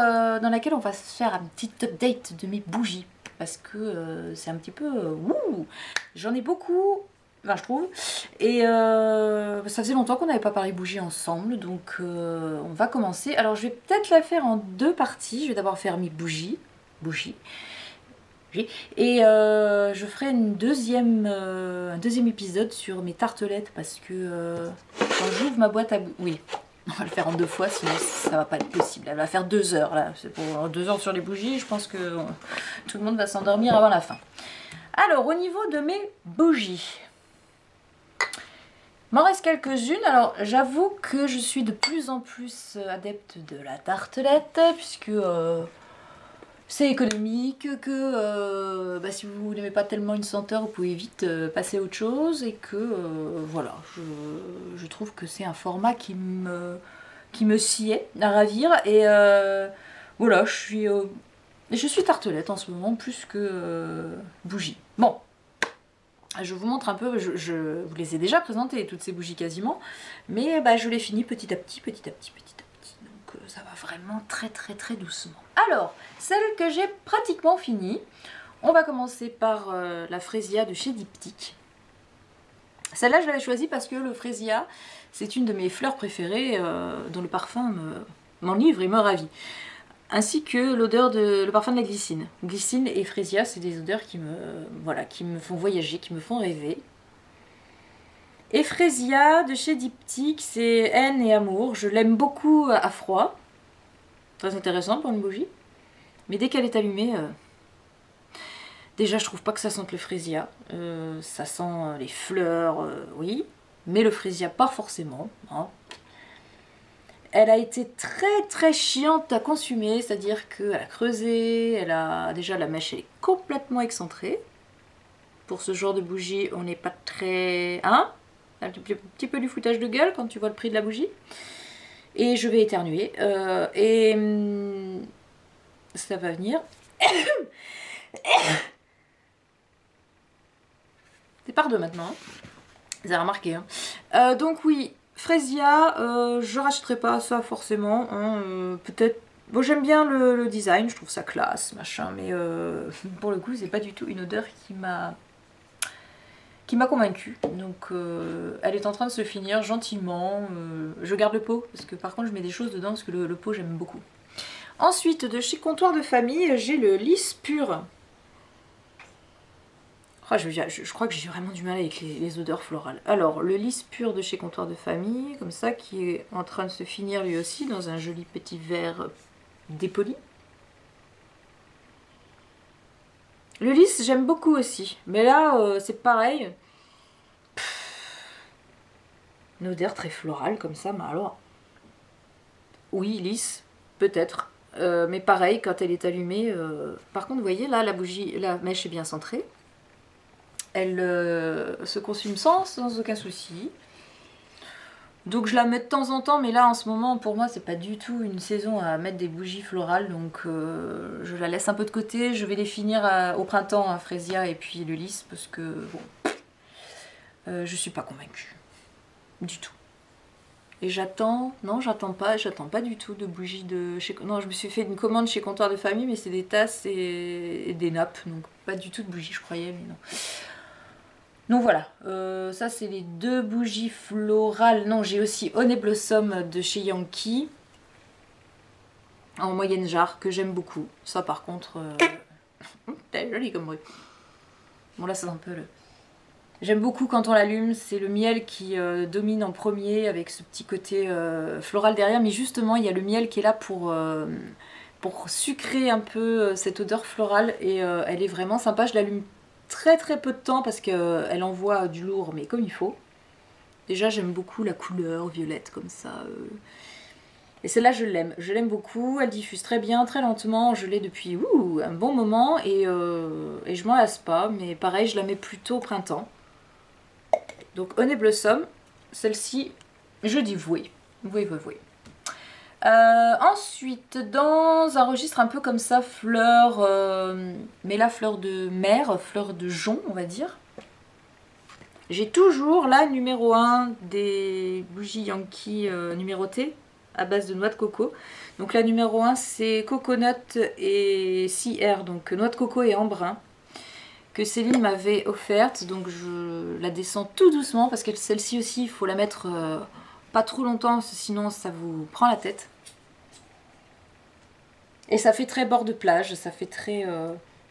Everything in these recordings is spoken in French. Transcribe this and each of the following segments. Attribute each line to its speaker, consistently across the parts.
Speaker 1: dans laquelle on va se faire un petit update de mes bougies. Parce que c'est un petit peu... j'en ai beaucoup, enfin je trouve. Et ça faisait longtemps qu'on n'avait pas parlé bougies ensemble. Donc on va commencer. Alors je vais peut-être la faire en deux parties. Je vais d'abord faire mes bougies. Et je ferai un deuxième épisode sur mes tartelettes. Parce que quand j'ouvre ma boîte à... Oui. On va le faire en deux fois, sinon ça va pas être possible. Elle va faire 2 heures là. C'est pour 2 heures sur les bougies. Je pense que tout le monde va s'endormir avant la fin. Alors, au niveau de mes bougies, il m'en reste quelques-unes. Alors, j'avoue que je suis de plus en plus adepte de la tartelette, puisque c'est économique, que si vous n'aimez pas tellement une senteur, vous pouvez vite passer à autre chose, et que voilà, je trouve que c'est un format qui me sied à ravir, et voilà, je suis tartelette en ce moment plus que bougie. Bon, je vous montre un peu, je vous les ai déjà présentées toutes ces bougies quasiment, mais je les finis petit à petit, donc ça va vraiment très très très doucement. Alors, celle que j'ai pratiquement finie, on va commencer par la Fresia de chez Diptyque. Celle-là je l'avais choisie parce que le Fresia, c'est une de mes fleurs préférées, dont le parfum m'enivre et me ravit. Ainsi que le parfum de la glycine. Glycine et Fresia, c'est des odeurs qui me font voyager, qui me font rêver. Et Fresia de chez Diptyque, c'est haine et amour. Je l'aime beaucoup à froid. Très intéressant pour une bougie. Mais dès qu'elle est allumée, déjà je trouve pas que ça sente le Fresia. Ça sent les fleurs, oui. Mais le Fresia, pas forcément. Hein. Elle a été très très chiante à consumer, c'est-à-dire qu'elle a creusé, déjà la mèche elle est complètement excentrée. Pour ce genre de bougie, on n'est pas très... Hein, un petit peu du foutage de gueule quand tu vois le prix de la bougie. Et je vais éternuer. Ça va venir. C'est par deux maintenant. Hein. Vous avez remarqué. Hein. Donc oui... Fresia, je rachèterai pas ça forcément. Hein, peut-être. Bon, j'aime bien le design, je trouve ça classe, machin, mais pour le coup, c'est pas du tout une odeur qui m'a convaincue. Donc, elle est en train de se finir gentiment. Je garde le pot parce que par contre, je mets des choses dedans parce que le pot, j'aime beaucoup. Ensuite, de chez Comptoir de Famille, j'ai le lisse pur. Oh, je crois que j'ai vraiment du mal avec les odeurs florales. Alors, le lisse pur de chez Comptoir de Famille, comme ça, qui est en train de se finir lui aussi dans un joli petit verre dépoli. Le lisse, j'aime beaucoup aussi. Mais là, c'est pareil. Une odeur très florale comme ça, mais alors... Oui, lisse, peut-être. Mais pareil, quand elle est allumée... Par contre, vous voyez, là, la mèche est bien centrée. Elle se consume sans aucun souci. Donc je la mets de temps en temps, mais là en ce moment pour moi c'est pas du tout une saison à mettre des bougies florales, donc je la laisse un peu de côté. Je vais les finir au printemps, hein, Fresia et puis le lisse, parce que bon, je suis pas convaincue du tout. Et j'attends pas du tout de bougies de chez... Non, je me suis fait une commande chez Comptoir de Famille, mais c'est des tasses et des nappes, donc pas du tout de bougies, je croyais, mais non. Donc voilà, ça c'est les deux bougies florales. Non, j'ai aussi Honey Blossom de chez Yankee en moyenne jarre que j'aime beaucoup. Ça par contre, c'est joli comme bruit. Bon là c'est un peu le... J'aime beaucoup quand on l'allume, c'est le miel qui domine en premier avec ce petit côté floral derrière. Mais justement il y a le miel qui est là pour sucrer un peu cette odeur florale et elle est vraiment sympa. Je l'allume très très peu de temps parce qu'elle envoie du lourd, mais comme il faut. Déjà j'aime beaucoup la couleur violette comme ça. Et celle-là je l'aime beaucoup, elle diffuse très bien, très lentement, je l'ai depuis un bon moment et je m'en lasse pas, mais pareil je la mets plutôt au printemps. Donc Honey Blossom, celle-ci je dis oui. Ensuite, dans un registre un peu comme ça, fleurs, mais la fleur de mer, fleur de jonc, on va dire. J'ai toujours la numéro 1 des bougies Yankee numérotées, à base de noix de coco. Donc la numéro 1 c'est Coconut et Sea Air, donc noix de coco et embrun, que Céline m'avait offerte. Donc je la descends tout doucement parce que celle-ci aussi il faut la mettre pas trop longtemps, sinon ça vous prend la tête. Et ça fait très bord de plage, ça fait très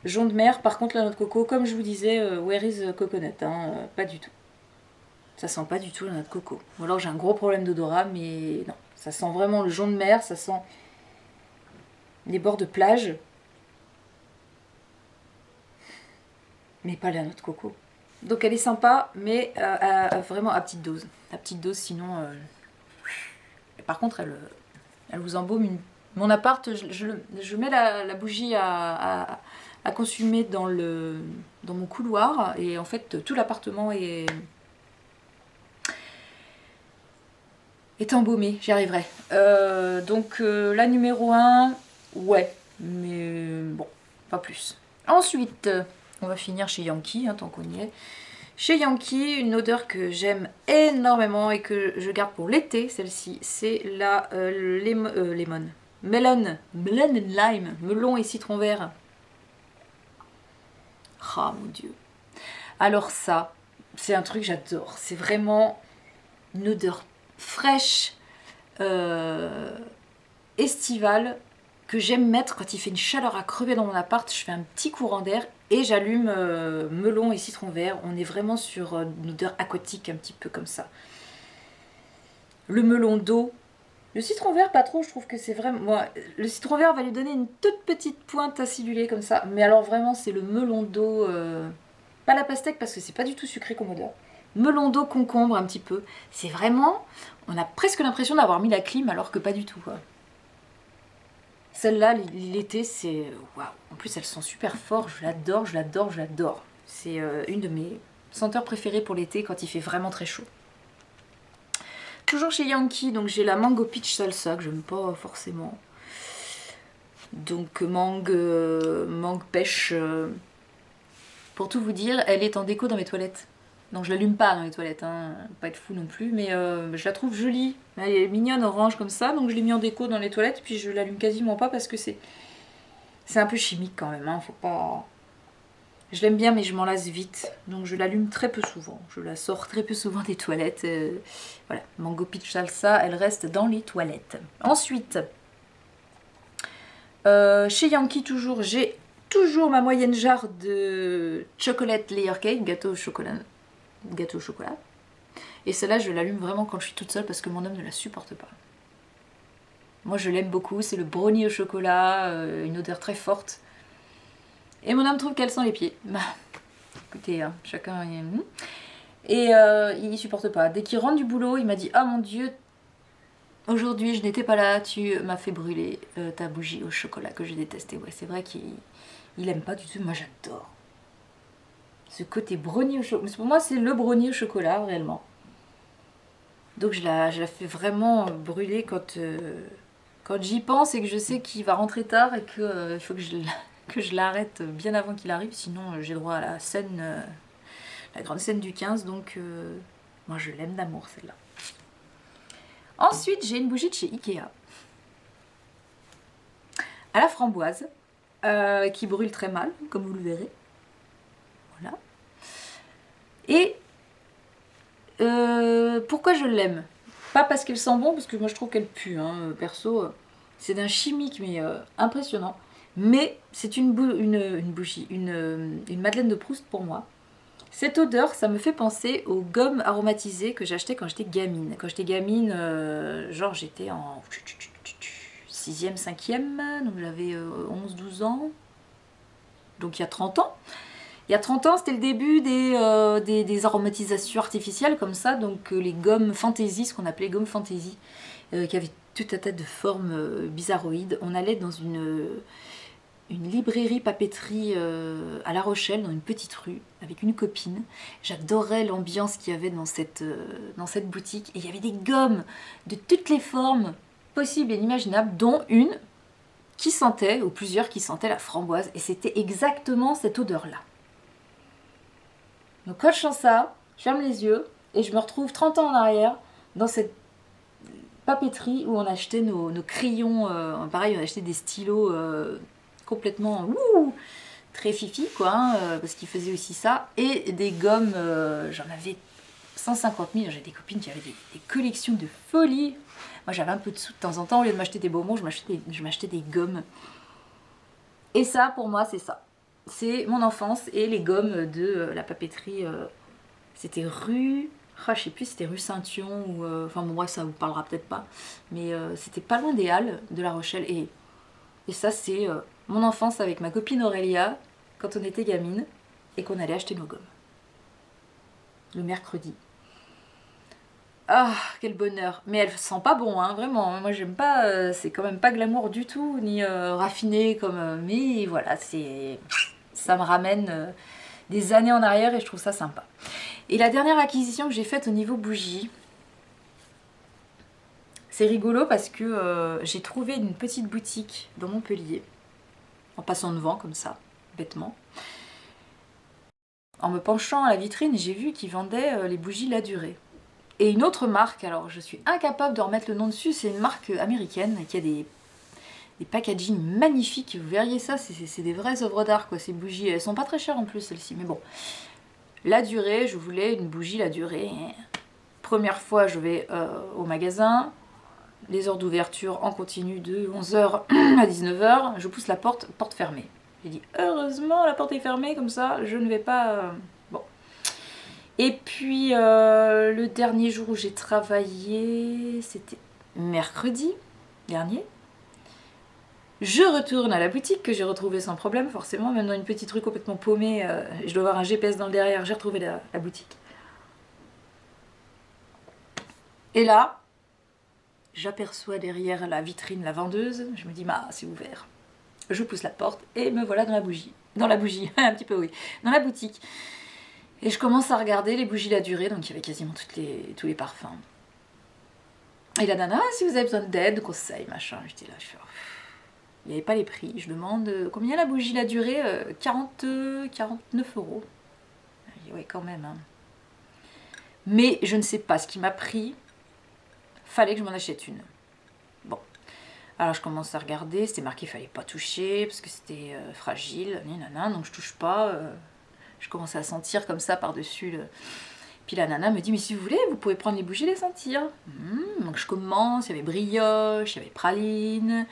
Speaker 1: jaune de mer. Par contre la noix de coco, comme je vous disais, where is the coconut, hein, pas du tout. Ça sent pas du tout la noix de coco. Ou alors j'ai un gros problème d'odorat, mais non. Ça sent vraiment le jaune de mer, ça sent les bords de plage. Mais pas la noix de coco. Donc elle est sympa, mais vraiment à petite dose. À petite dose, sinon... Par contre, elle vous embaume mon appart. Je mets la bougie à consumer dans mon couloir. Et en fait, tout l'appartement est embaumé. J'y arriverai. Donc la numéro 1, ouais. Mais bon, pas plus. Ensuite, on va finir chez Yankee, hein, tant qu'on y est. Chez Yankee, une odeur que j'aime énormément et que je garde pour l'été, celle-ci, c'est la melon and lime, melon et citron vert. Ah mon dieu. Alors ça, c'est un truc que j'adore. C'est vraiment une odeur fraîche, estivale, que j'aime mettre quand il fait une chaleur à crever dans mon appart. Je fais un petit courant d'air et j'allume melon et citron vert. On est vraiment sur une odeur aquatique un petit peu comme ça. Le melon d'eau. Le citron vert pas trop, je trouve que c'est vraiment... Bon, le citron vert va lui donner une toute petite pointe acidulée comme ça. Mais alors vraiment c'est le melon d'eau... Pas la pastèque parce que c'est pas du tout sucré comme odeur. Melon d'eau concombre un petit peu. C'est vraiment... On a presque l'impression d'avoir mis la clim alors que pas du tout quoi. Celle-là, l'été, c'est... Waouh. En plus, elle sent super fort. Je l'adore, je l'adore, je l'adore. C'est une de mes senteurs préférées pour l'été quand il fait vraiment très chaud. Toujours chez Yankee, donc j'ai la Mango Peach Salsa que j'aime pas forcément. Donc mangue pêche. Pour tout vous dire, elle est en déco dans mes toilettes. Donc je l'allume pas dans les toilettes, hein, pas être fou non plus, mais je la trouve jolie. Elle est mignonne, orange comme ça, donc je l'ai mis en déco dans les toilettes, puis je l'allume quasiment pas parce que c'est un peu chimique quand même, hein, faut pas... Je l'aime bien mais je m'en lasse vite, donc je l'allume très peu souvent. Je la sors très peu souvent des toilettes. Voilà, Mango Peach Salsa, elle reste dans les toilettes. Ensuite, chez Yankee toujours, j'ai toujours ma moyenne jarre de chocolate layer cake, gâteau au chocolat. Et celle-là, je l'allume vraiment quand je suis toute seule parce que mon homme ne la supporte pas. Moi, je l'aime beaucoup. C'est le brownie au chocolat, une odeur très forte. Et mon homme trouve qu'elle sent les pieds. Bah, écoutez, hein, chacun... Et il supporte pas. Dès qu'il rentre du boulot, il m'a dit « Ah mon Dieu, aujourd'hui, je n'étais pas là. Tu m'as fait brûler ta bougie au chocolat que j'ai détestée. » Ouais, c'est vrai qu'il aime pas du tout. Moi, j'adore. Ce côté brownie au chocolat. Pour moi, c'est le brownie au chocolat, réellement. Donc je la fais vraiment brûler quand j'y pense et que je sais qu'il va rentrer tard et qu'il faut que je l'arrête bien avant qu'il arrive. Sinon, j'ai droit à la scène, la grande scène du 15. Donc, moi, je l'aime d'amour, celle-là. Ensuite, j'ai une bougie de chez Ikea. À la framboise, qui brûle très mal, comme vous le verrez. Voilà. Et pourquoi je l'aime? Pas parce qu'elle sent bon, parce que moi je trouve qu'elle pue, hein, perso. C'est d'un chimique, mais impressionnant. Mais c'est une bougie, une Madeleine de Proust pour moi. Cette odeur, ça me fait penser aux gommes aromatisées que j'achetais quand j'étais gamine. Quand j'étais gamine, genre j'étais en 6e, 5e, donc j'avais 11-12 ans. Donc il y a 30 ans. Il y a 30 ans, c'était le début des aromatisations artificielles comme ça, donc les gommes fantaisie, ce qu'on appelait gommes fantaisie, qui avaient tout un tas de formes bizarroïdes. On allait dans une librairie papeterie à La Rochelle, dans une petite rue, avec une copine. J'adorais l'ambiance qu'il y avait dans cette boutique. Et il y avait des gommes de toutes les formes possibles et inimaginables, dont une qui sentait, ou plusieurs qui sentaient la framboise. Et c'était exactement cette odeur-là. Donc quand je sens ça, je ferme les yeux et je me retrouve 30 ans en arrière dans cette papeterie où on achetait nos crayons. Pareil, on achetait des stylos complètement très fifi, quoi, hein, parce qu'ils faisaient aussi ça. Et des gommes, j'en avais 150 000. J'ai des copines qui avaient des collections de folie. Moi, j'avais un peu de sous de temps en temps. Au lieu de m'acheter des bonbons, je m'achetais des gommes. Et ça, pour moi, c'est ça. C'est mon enfance et les gommes de la papeterie. C'était rue... Ah, je sais plus si c'était rue Saint-Yon ou... enfin bon, bref, ça vous parlera peut-être pas. Mais c'était pas loin des Halles de La Rochelle. Et ça, c'est mon enfance avec ma copine Aurélia, quand on était gamine, et qu'on allait acheter nos gommes. Le mercredi. Ah, quel bonheur. Mais elle sent pas bon, hein, vraiment. Moi, j'aime pas... c'est quand même pas glamour du tout, ni raffiné comme... mais voilà, c'est... Ça me ramène des années en arrière et je trouve ça sympa. Et la dernière acquisition que j'ai faite au niveau bougie, c'est rigolo parce que j'ai trouvé une petite boutique dans Montpellier, en passant devant comme ça, bêtement. En me penchant à la vitrine, j'ai vu qu'ils vendaient les bougies La Durée. Et une autre marque, alors je suis incapable de remettre le nom dessus, c'est une marque américaine qui a des packaging magnifiques. Vous verriez ça, c'est des vraies œuvres d'art, quoi, ces bougies. Elles sont pas très chères en plus, celles-ci, mais bon. La Durée, je voulais une bougie La Durée. Première fois, je vais au magasin. Les heures d'ouverture en continu de 11h à 19h. Je pousse la porte, porte fermée. J'ai dit, heureusement, la porte est fermée, comme ça, je ne vais pas... Bon. Et puis, le dernier jour où j'ai travaillé, c'était mercredi dernier. Je retourne à la boutique que j'ai retrouvée sans problème, forcément, même dans une petite rue complètement paumée. Je dois avoir un GPS dans le derrière, j'ai retrouvé la boutique. Et là, j'aperçois derrière la vitrine la vendeuse. Je me dis, bah, c'est ouvert. Je pousse la porte et me voilà dans la bougie. Dans la bougie, un petit peu oui. Dans la boutique. Et je commence à regarder les bougies La Durée, donc il y avait quasiment tous les parfums. Et la nana, si vous avez besoin d'aide, de conseils, machin, j'étais là, je fais... Il n'y avait pas les prix. Je demande combien la bougie La Durée 49 euros. Je dis, oui, quand même. Hein. Mais je ne sais pas ce qui m'a pris. Fallait que je m'en achète une. Bon. Alors je commence à regarder. C'était marqué qu'il fallait pas toucher parce que c'était fragile. Nanana, donc je touche pas. Je commence à sentir comme ça par-dessus le... Puis la nana me dit, mais si vous voulez, vous pouvez prendre les bougies et les sentir. Donc je commence, il y avait brioche, il y avait praline,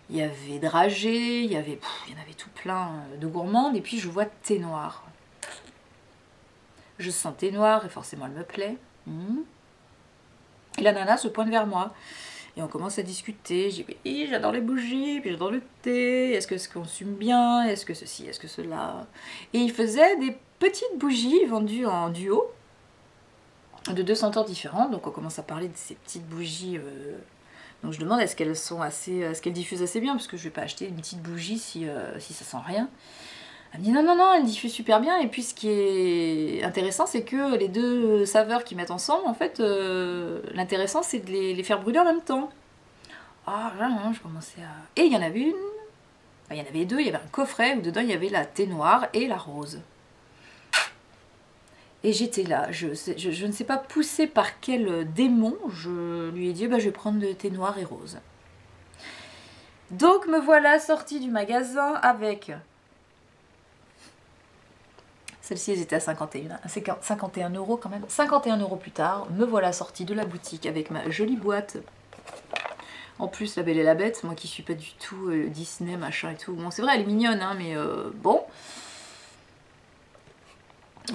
Speaker 1: il y avait dragée, il y en avait tout plein de gourmandes. Et puis je vois thé noir. Je sens thé noir et forcément elle me plaît. Et la nana se pointe vers moi. Et on commence à discuter. J'ai dit, oui, j'adore les bougies, puis j'adore le thé. Est-ce que ça consomme bien? Est-ce que ceci? Est-ce que cela? Et il faisait des petites bougies vendues en duo de 2 senteurs différentes. Donc on commence à parler de ces petites bougies. Donc je demande est-ce qu'elles diffusent assez bien, parce que je vais pas acheter une petite bougie si ça sent rien. Elle me dit non, elle diffuse super bien. Et puis ce qui est intéressant, c'est que les deux saveurs qu'ils mettent ensemble, en fait, l'intéressant c'est de les faire brûler en même temps. Ah là, je commençais à... Et il y en avait une, enfin, il y en avait deux, il y avait un coffret où dedans il y avait la thé noire et la rose. Et j'étais là, je ne sais pas poussée par quel démon, je lui ai dit bah, je vais prendre le thé noir et rose. Donc me voilà sortie du magasin avec... Celles-ci, elles étaient à 51 euros quand même. 51 euros plus tard, me voilà sortie de la boutique avec ma jolie boîte. En plus, La Belle et la Bête, moi qui suis pas du tout Disney, machin et tout. Bon, c'est vrai, elle est mignonne, hein, mais bon.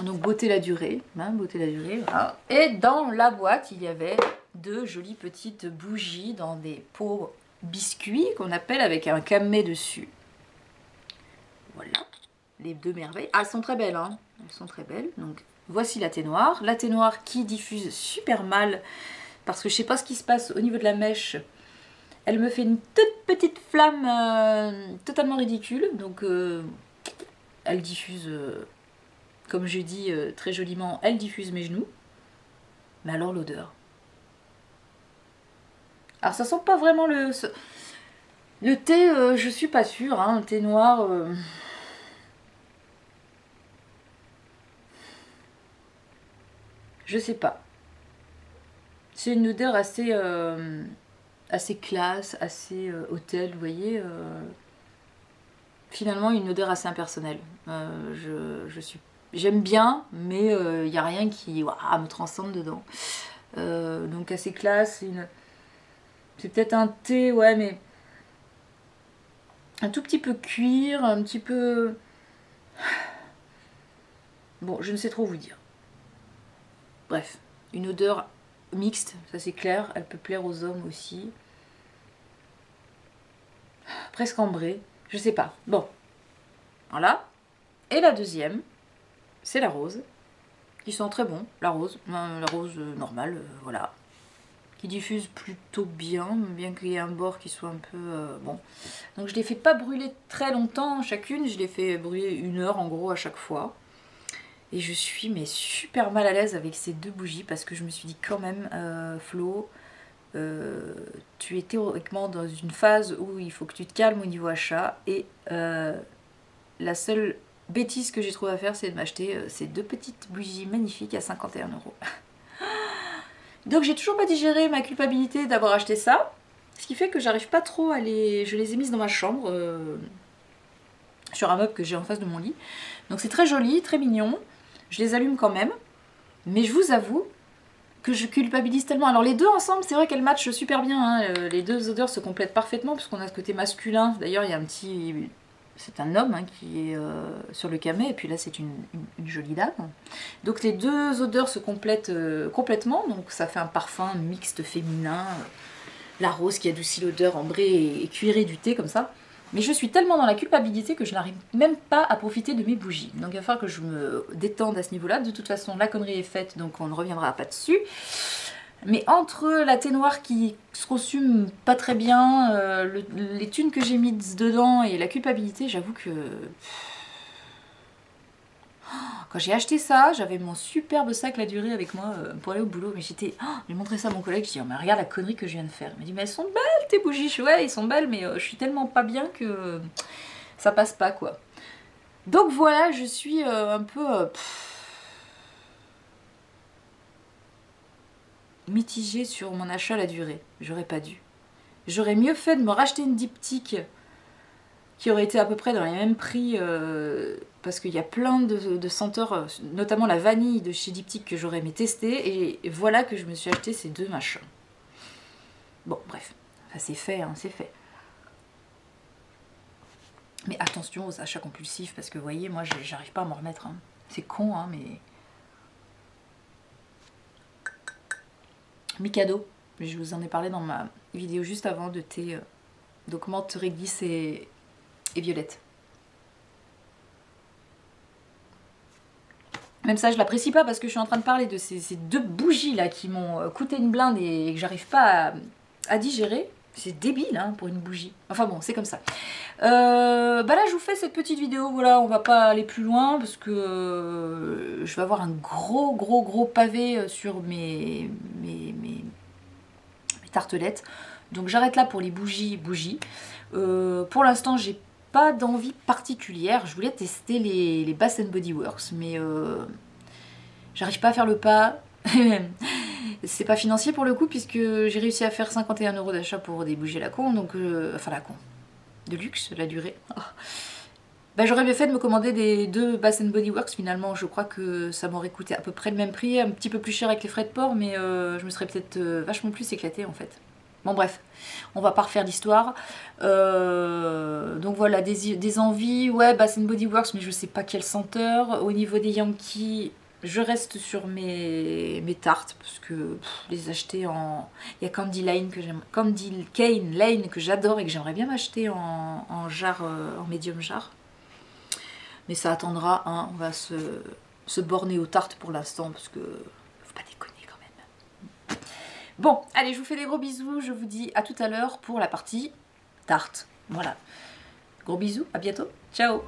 Speaker 1: Donc, beauté la durée. Hein, beauté la durée, voilà. Et dans la boîte, il y avait 2 jolies petites bougies dans des pots biscuits qu'on appelle avec un camé dessus. Voilà. Les 2 merveilles. Ah, elles sont très belles, hein. Elles sont très belles. Donc, voici la thé noire. La thé noire qui diffuse super mal parce que je sais pas ce qui se passe au niveau de la mèche. Elle me fait une toute petite flamme totalement ridicule. Donc, elle diffuse, comme je dis très joliment, elle diffuse mes genoux. Mais alors l'odeur. Alors, ça sent pas vraiment le thé, je suis pas sûre. Hein, le thé noir... je sais pas. C'est une odeur assez assez classe, assez hôtel, vous voyez. Finalement, une odeur assez impersonnelle. J'aime bien, mais il n'y a rien qui me transcende dedans. Donc assez classe. C'est peut-être un thé, ouais, mais un tout petit peu cuir, un petit peu... Bon, je ne sais trop vous dire. Bref, une odeur mixte, ça c'est clair. Elle peut plaire aux hommes aussi. Presque ambrée, je sais pas. Bon, voilà. Et la deuxième, c'est la rose. Qui sent très bon, la rose normale, voilà. Qui diffuse plutôt bien qu'il y ait un bord qui soit un peu... bon. Donc je les fais pas brûler très longtemps chacune, je les fais brûler 1 heure en gros à chaque fois. Et je suis mais super mal à l'aise avec ces 2 bougies parce que je me suis dit quand même, Flo, tu es théoriquement dans une phase où il faut que tu te calmes au niveau achat. Et la seule bêtise que j'ai trouvé à faire, c'est de m'acheter ces 2 petites bougies magnifiques à 51 €. Donc j'ai toujours pas digéré ma culpabilité d'avoir acheté ça. Ce qui fait que j'arrive pas trop à les... Je les ai mises dans ma chambre, sur un meuble que j'ai en face de mon lit. Donc c'est très joli, très mignon. Je les allume quand même. Mais je vous avoue que je culpabilise tellement. Alors les deux ensemble, c'est vrai qu'elles matchent super bien. Hein. Les 2 odeurs se complètent parfaitement parce qu'on a ce côté masculin. D'ailleurs, il y a un petit... C'est un homme hein, qui est sur le camé, et puis là c'est une jolie dame. Donc les 2 odeurs se complètent complètement, donc ça fait un parfum mixte féminin. La rose qui adoucit l'odeur ambrée et cuirée du thé comme ça. Mais je suis tellement dans la culpabilité que je n'arrive même pas à profiter de mes bougies. Donc il va falloir que je me détende à ce niveau-là. De toute façon, la connerie est faite, donc on ne reviendra pas dessus. Mais entre la thé noire qui se consume pas très bien, les thunes que j'ai mises dedans et la culpabilité, j'avoue que... Quand j'ai acheté ça, j'avais mon superbe sac La Durée avec moi pour aller au boulot. Mais j'ai montré ça à mon collègue, je dis, oh, mais regarde la connerie que je viens de faire. Il m'a dit, mais elles sont belles tes bougies. Je dis, ouais, elles sont belles, mais je suis tellement pas bien que ça passe pas, quoi. Donc voilà, je suis un peu... mitigée sur mon achat La Durée. J'aurais pas dû. J'aurais mieux fait de me racheter une diptyque qui aurait été à peu près dans les mêmes prix, parce qu'il y a plein de senteurs, notamment la vanille de chez Diptyque que j'aurais aimé tester, et voilà que je me suis acheté ces 2 machins. Bon, bref, enfin, c'est fait, hein, c'est fait. Mais attention aux achats compulsifs, parce que vous voyez, moi j'arrive pas à m'en remettre. Hein. C'est con, hein, mais... Mikado, je vous en ai parlé dans ma vidéo juste avant de thé, donc menthe, réglisse et violette. Même ça, je l'apprécie pas parce que je suis en train de parler de ces 2 bougies là qui m'ont coûté une blinde et que j'arrive pas à digérer. C'est débile hein, pour une bougie. Enfin bon, c'est comme ça. Bah là, je vous fais cette petite vidéo. Voilà, on va pas aller plus loin parce que je vais avoir un gros pavé sur mes tartelettes. Donc j'arrête là pour les bougies. Pour l'instant, j'ai pas d'envie particulière. Je voulais tester les Bath Body Works, mais j'arrive pas à faire le pas. C'est pas financier pour le coup, puisque j'ai réussi à faire 51 € d'achat pour des bougies à la con, donc enfin la con, de luxe, La Durée. Oh. Bah, j'aurais bien fait de me commander des 2 Bath Body Works. Finalement, je crois que ça m'aurait coûté à peu près le même prix, un petit peu plus cher avec les frais de port, mais je me serais peut-être vachement plus éclatée en fait. Bon bref, on va pas refaire l'histoire. Donc voilà, des envies, ouais, Bath Body Works, mais je sais pas quelle senteur. Au niveau des Yankees, je reste sur mes tartes, parce que les acheter en... Il y a Candy Cane Lane que j'adore et que j'aimerais bien m'acheter en jarre, en médium jarre. Mais ça attendra, hein, on va se borner aux tartes pour l'instant, parce que... Faut pas déconner. Bon, allez, je vous fais des gros bisous. Je vous dis à tout à l'heure pour la partie tarte. Voilà. Gros bisous, à bientôt. Ciao.